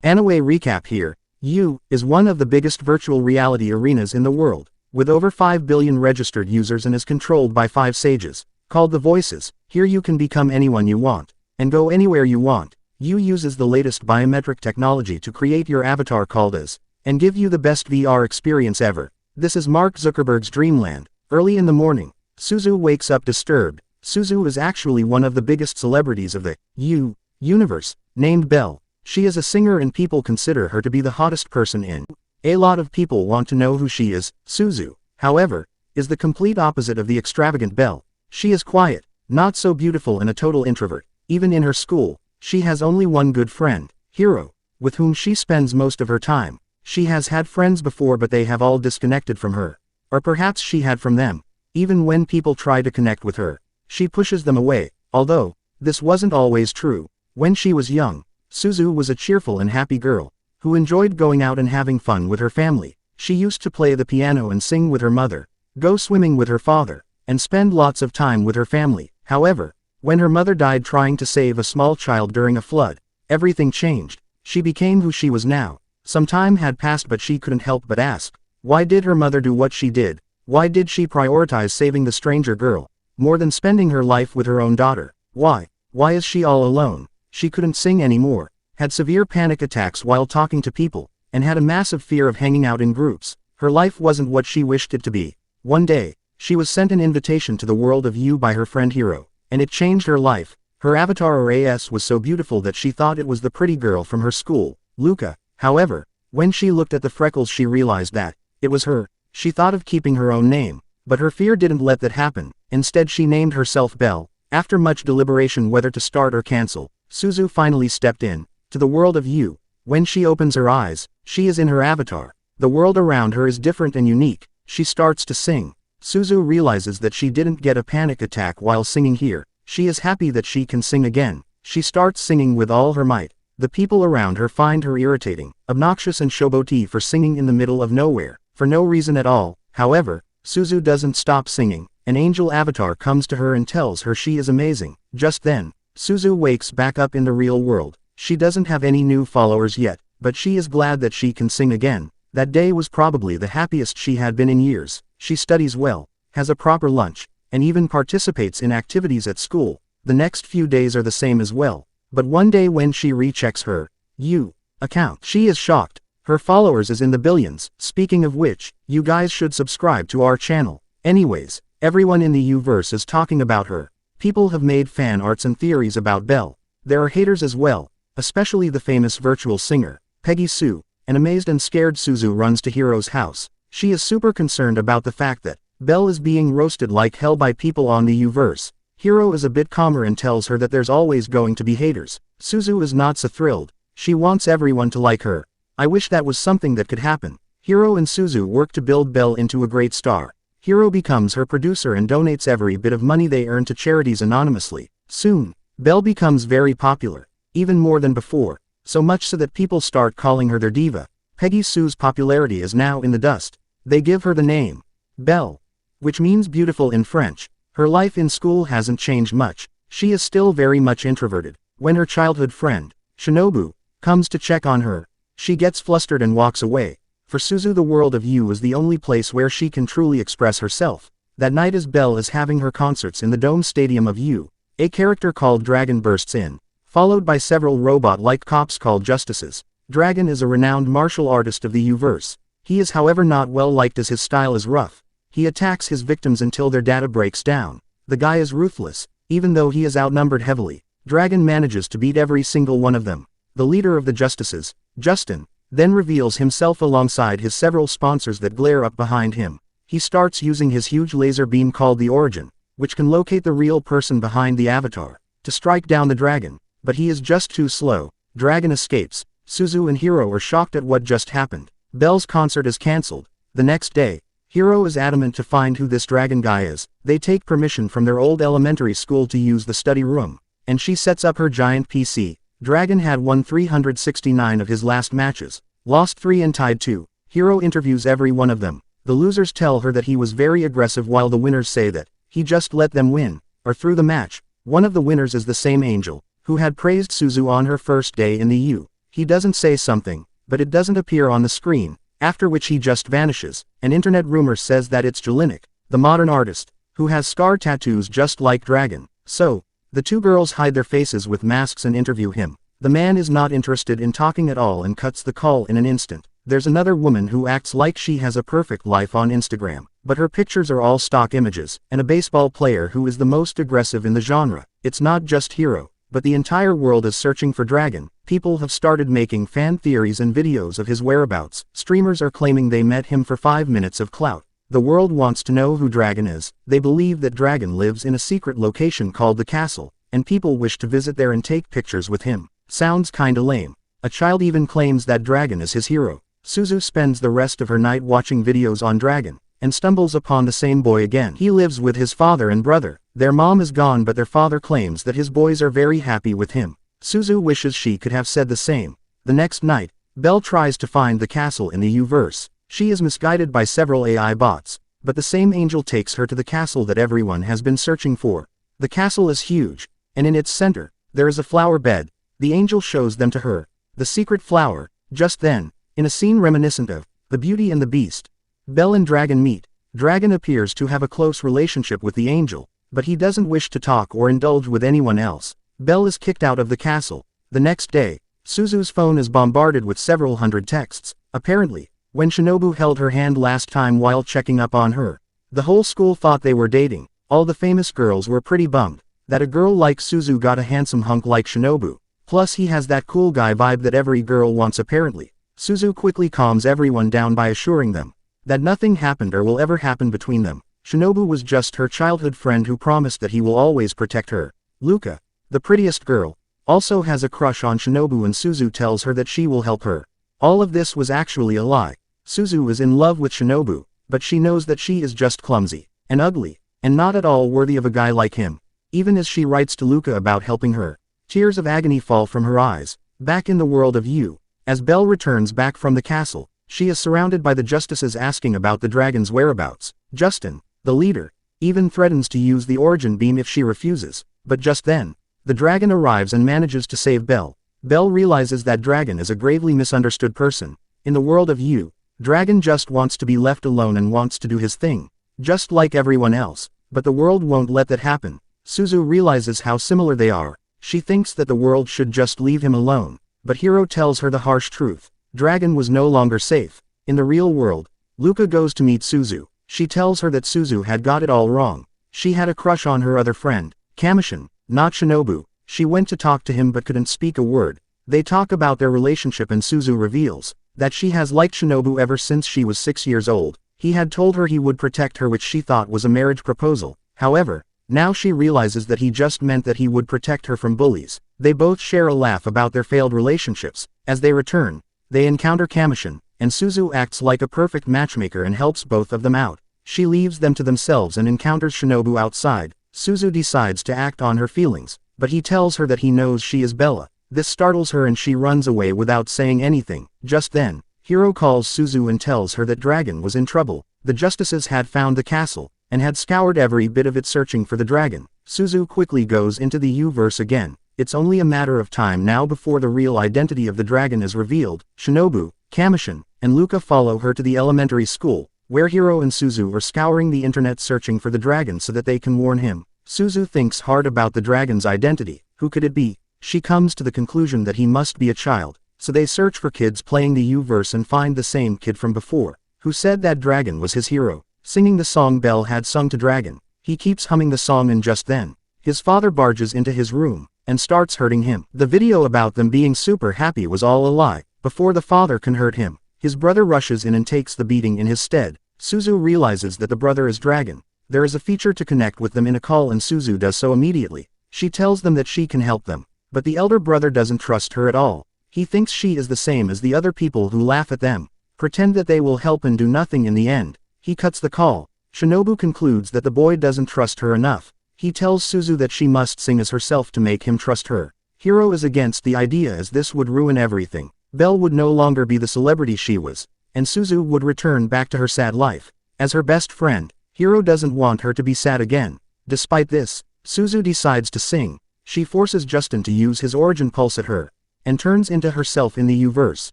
Aniway recap here. Haikyuu is one of the biggest virtual reality arenas in the world, with over 5 billion registered users and is controlled by 5 sages, called the Voices. Here you can become anyone you want, and go anywhere you want. Haikyuu uses the latest biometric technology to create your avatar called as, and give you the best VR experience ever. This is Mark Zuckerberg's dreamland. Early in the morning, Suzu wakes up disturbed. Suzu is actually one of the biggest celebrities of the Haikyuu universe, named Belle. She is a singer and people consider her to be the hottest person in. A lot of people want to know who she is. Suzu, however, is the complete opposite of the extravagant Belle. She is quiet, not so beautiful and a total introvert. Even in her school, she has only one good friend, Hiro, with whom she spends most of her time. She has had friends before but they have all disconnected from her. Or perhaps she had from them. Even when people try to connect with her, she pushes them away. Although, this wasn't always true. When she was young, Suzu was a cheerful and happy girl, who enjoyed going out and having fun with her family. She used to play the piano and sing with her mother, go swimming with her father, and spend lots of time with her family. However, when her mother died trying to save a small child during a flood, everything changed. She became who she was now. Some time had passed but she couldn't help but ask, why did her mother do what she did? Why did she prioritize saving the stranger girl, more than spending her life with her own daughter? Why? Why is she all alone? She couldn't sing anymore, had severe panic attacks while talking to people, and had a massive fear of hanging out in groups. Her life wasn't what she wished it to be. One day, she was sent an invitation to the world of Haikyuu by her friend Hiro, and it changed her life. Her avatar or AS was so beautiful that she thought it was the pretty girl from her school, Luca. However, when she looked at the freckles she realized that it was her. She thought of keeping her own name, but her fear didn't let that happen. Instead she named herself Belle. After much deliberation whether to start or cancel, Suzu finally stepped in to the world of Haikyuu. When she opens her eyes, she is in her avatar. The world around her is different and unique. She starts to sing. Suzu realizes that she didn't get a panic attack while singing here. She is happy that she can sing again. She starts singing with all her might. The people around her find her irritating, obnoxious and showboaty for singing in the middle of nowhere, for no reason at all. However, Suzu doesn't stop singing. An angel avatar comes to her and tells her she is amazing. Just then, Suzu wakes back up in the real world. She doesn't have any new followers yet, but she is glad that she can sing again. That day was probably the happiest she had been in years. She studies well, has a proper lunch, and even participates in activities at school. The next few days are the same as well. But one day when she rechecks her Haikyuu account, she is shocked. Her followers is in the billions. Speaking of which, you guys should subscribe to our channel. Anyways, everyone in the Haikyuu-verse is talking about her. People have made fan arts and theories about Belle. There are haters as well, especially the famous virtual singer, Peggy Sue. An amazed and scared Suzu runs to Hiro's house. She is super concerned about the fact that Belle is being roasted like hell by people on the Haikyuu-verse. Hiro is a bit calmer and tells her that there's always going to be haters. Suzu is not so thrilled. She wants everyone to like her. I wish that was something that could happen. Hiro and Suzu work to build Belle into a great star. Hiro becomes her producer and donates every bit of money they earn to charities anonymously. Soon, Belle becomes very popular, even more than before, so much so that people start calling her their diva. Peggy Sue's popularity is now in the dust. They give her the name Belle, which means beautiful in French. Her life in school hasn't changed much. She is still very much introverted. When her childhood friend, Shinobu, comes to check on her, she gets flustered and walks away. For Suzu, the world of Haikyuu is the only place where she can truly express herself. That night as Belle is having her concerts in the dome stadium of Haikyuu, a character called Dragon bursts in, followed by several robot-like cops called Justices. Dragon is a renowned martial artist of the Haikyuu-verse. He is however not well liked as his style is rough. He attacks his victims until their data breaks down. The guy is ruthless. Even though he is outnumbered heavily, Dragon manages to beat every single one of them. The leader of the Justices, Justin, then reveals himself alongside his several sponsors that glare up behind him. He starts using his huge laser beam called the Origin, which can locate the real person behind the avatar, to strike down the dragon. But he is just too slow. Dragon escapes. Suzu and Hiro are shocked at what just happened. Belle's concert is cancelled. The next day, Hiro is adamant to find who this dragon guy is. They take permission from their old elementary school to use the study room, and she sets up her giant PC. Dragon had won 369 of his last matches, lost 3 and tied 2. Hiro interviews every one of them. The losers tell her that he was very aggressive while the winners say that he just let them win, or through the match. One of the winners is the same angel, who had praised Suzu on her first day in the Haikyuu. He doesn't say something, but it doesn't appear on the screen, after which he just vanishes. An internet rumor says that it's Jelinek, the modern artist, who has scar tattoos just like Dragon. So, the two girls hide their faces with masks and interview him. The man is not interested in talking at all and cuts the call in an instant. There's another woman who acts like she has a perfect life on Instagram, but her pictures are all stock images, and a baseball player who is the most aggressive in the genre. It's not just Hiro, but the entire world is searching for Dragon. People have started making fan theories and videos of his whereabouts. Streamers are claiming they met him for 5 minutes of clout. The world wants to know who Dragon is. They believe that Dragon lives in a secret location called the castle, and people wish to visit there and take pictures with him. Sounds kinda lame. A child even claims that Dragon is his hero. Suzu spends the rest of her night watching videos on Dragon, and stumbles upon the same boy again. He lives with his father and brother. Their mom is gone, but their father claims that his boys are very happy with him. Suzu wishes she could have said the same. The next night, Belle tries to find the castle in the U-verse. She is misguided by several AI bots, but the same angel takes her to the castle that everyone has been searching for. The castle is huge, and in its center, there is a flower bed. The angel shows them to her. The secret flower. Just then, in a scene reminiscent of The Beauty and the Beast, Belle and Dragon meet. Dragon appears to have a close relationship with the angel, but he doesn't wish to talk or indulge with anyone else. Belle is kicked out of the castle. The next day, Suzu's phone is bombarded with several hundred texts. Apparently, when Shinobu held her hand last time while checking up on her, the whole school thought they were dating. All the famous girls were pretty bummed that a girl like Suzu got a handsome hunk like Shinobu. Plus he has that cool guy vibe that every girl wants apparently. Suzu quickly calms everyone down by assuring them that nothing happened or will ever happen between them. Shinobu was just her childhood friend who promised that he will always protect her. Luka, the prettiest girl, also has a crush on Shinobu, and Suzu tells her that she will help her. All of this was actually a lie. Suzu is in love with Shinobu, but she knows that she is just clumsy and ugly, and not at all worthy of a guy like him. Even as she writes to Luka about helping her, tears of agony fall from her eyes. Back in the world of Yu, as Belle returns back from the castle, she is surrounded by the justices asking about the dragon's whereabouts. Justin, the leader, even threatens to use the origin beam if she refuses, but just then, the dragon arrives and manages to save Belle. Belle realizes that Dragon is a gravely misunderstood person. In the world of Yu, Dragon just wants to be left alone and wants to do his thing, just like everyone else, but the world won't let that happen. Suzu realizes how similar they are. She thinks that the world should just leave him alone, but Hiro tells her the harsh truth. Dragon was no longer safe. In the real world, Luka goes to meet Suzu. She tells her that Suzu had got it all wrong. She had a crush on her other friend, Kamishin, not Shinobu. She went to talk to him but couldn't speak a word. They talk about their relationship and Suzu reveals that she has liked Shinobu ever since she was 6 years old. He had told her he would protect her, which she thought was a marriage proposal. However, now she realizes that he just meant that he would protect her from bullies. They both share a laugh about their failed relationships. As they return, they encounter Kamishin, and Suzu acts like a perfect matchmaker and helps both of them out. She leaves them to themselves and encounters Shinobu outside. Suzu decides to act on her feelings, but he tells her that he knows she is Bella. This startles her and she runs away without saying anything. Just then, Hiro calls Suzu and tells her that Dragon was in trouble. The justices had found the castle, and had scoured every bit of it searching for the dragon. Suzu quickly goes into the U-verse again. It's only a matter of time now before the real identity of the dragon is revealed. Shinobu, Kamishin, and Luka follow her to the elementary school, where Hiro and Suzu are scouring the internet searching for the dragon so that they can warn him. Suzu thinks hard about the dragon's identity. Who could it be? She comes to the conclusion that he must be a child, so they search for kids playing the U-verse and find the same kid from before, who said that Dragon was his hero, singing the song Belle had sung to Dragon. He keeps humming the song and just then, his father barges into his room, and starts hurting him. The video about them being super happy was all a lie. Before the father can hurt him, his brother rushes in and takes the beating in his stead. Suzu realizes that the brother is Dragon. There is a feature to connect with them in a call and Suzu does so immediately. She tells them that she can help them, but the elder brother doesn't trust her at all. He thinks she is the same as the other people who laugh at them, pretend that they will help and do nothing in the end. He cuts the call. Shinobu concludes that the boy doesn't trust her enough. He tells Suzu that she must sing as herself to make him trust her. Hiro is against the idea as this would ruin everything. Belle would no longer be the celebrity she was, and Suzu would return back to her sad life. As her best friend, Hiro doesn't want her to be sad again. Despite this, Suzu decides to sing. She forces Justin to use his origin pulse at her, and turns into herself in the U-verse.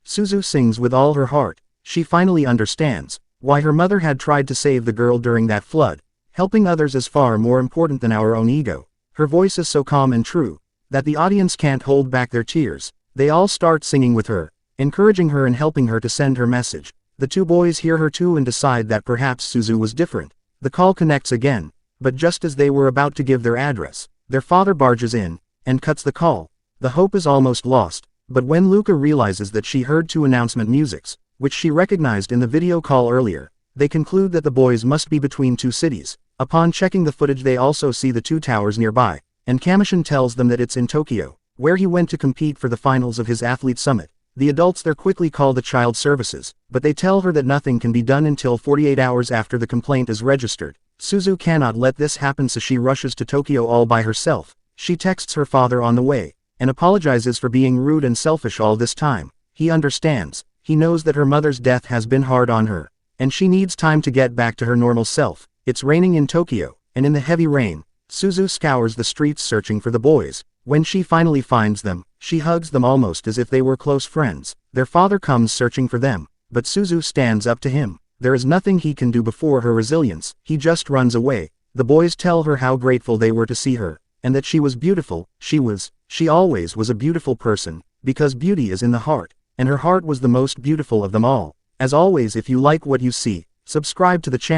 Suzu sings with all her heart. She finally understands why her mother had tried to save the girl during that flood. Helping others is far more important than our own ego. Her voice is so calm and true that the audience can't hold back their tears. They all start singing with her, encouraging her and helping her to send her message. The two boys hear her too and decide that perhaps Suzu was different. The call connects again, but just as they were about to give their address, their father barges in and cuts the call. The hope is almost lost, but when Luca realizes that she heard two announcement musics, which she recognized in the video call earlier, they conclude that the boys must be between two cities. Upon checking the footage they also see the two towers nearby, and Kamishin tells them that it's in Tokyo, where he went to compete for the finals of his athlete summit. The adults there quickly call the child services, but they tell her that nothing can be done until 48 hours after the complaint is registered. Suzu cannot let this happen, so she rushes to Tokyo all by herself. She texts her father on the way, and apologizes for being rude and selfish all this time. He understands. He knows that her mother's death has been hard on her, and she needs time to get back to her normal self. It's raining in Tokyo, and in the heavy rain, Suzu scours the streets searching for the boys. When she finally finds them, she hugs them almost as if they were close friends. Their father comes searching for them, but Suzu stands up to him. There is nothing he can do before her resilience. He just runs away. The boys tell her how grateful they were to see her, and that she was beautiful. She always was a beautiful person, because beauty is in the heart, and her heart was the most beautiful of them all. As always, if you like what you see, subscribe to the channel.